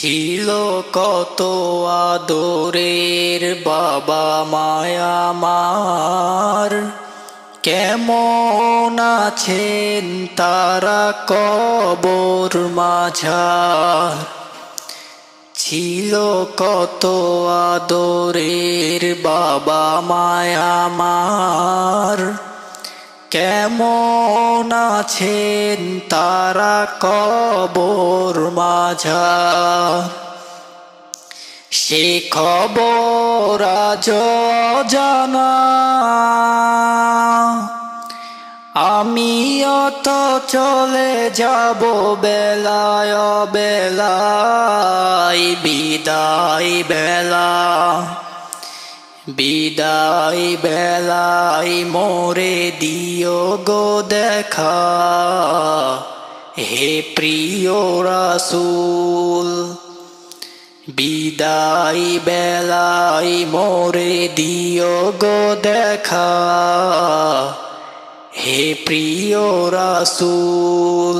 ছিল কত আদরের বাবা মায়া আমার, কেমন আছেন তারা কবর মাঝার। ছিল কত আদরের বাবা মায়া আমার, কেমন আছেন তারা কবর মাঝার। সে খবর আজ অজানা, আমিও তো চলে যাব বেলায় বেলায়। বিদায় বেলা, বিদায় বেলায় মোরে দিও গো দেখা, হে প্রিয় রাসূল। বিদায় বেলায় মোরে দিও গো দেখা, হে প্রিয় রাসূল।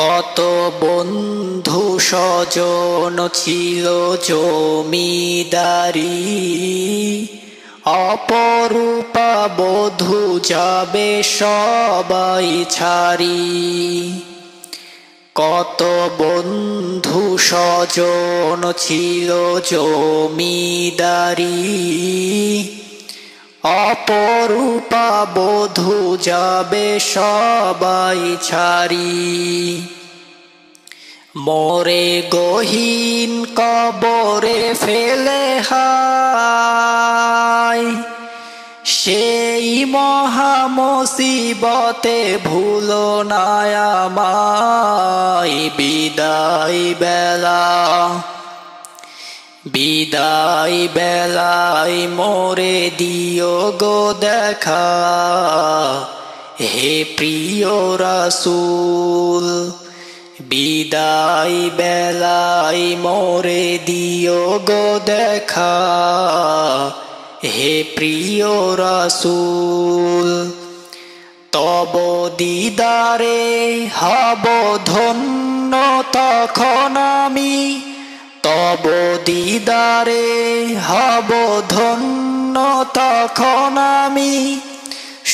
কত বন্ধু স্বজন ছিল জমিদারি, অপরূপা বধূ যাবে সবাই ছাড়ি। কত বন্ধু স্বজন ছিল জমিদারি, অপরূপা বধূ যাবে সবাই ছাড়ি। মোরে গহীন কবরে ফেলে হায়, সেই মহা মুসিবতে ভুলো না আমায়। বিদায় বেলা, বিদায় বেলায় মোরে দিও গো দেখা, হে প্রিয় রাসূল। বিদায় বেলায় মোরে দিও গো দেখা, হে প্রিয় রাসূল। তব দিদারে হব ধন্য তখন আমি, তব দিদারে হব ধন্য তখন আমি।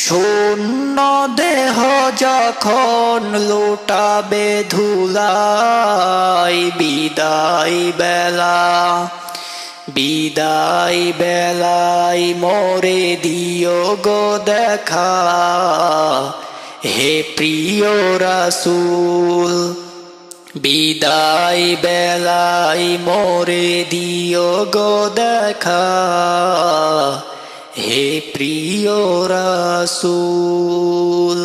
শূন্য দেহ যখন লুটাবে ধুলাই। বিদায় বেলা, বিদায় বেলায় মোরে দিও গো দেখা, হে প্রিয় রাসূল। বিদায় বেলায় মোরে দিও গো দেখা, হে প্রিয় রাসূল।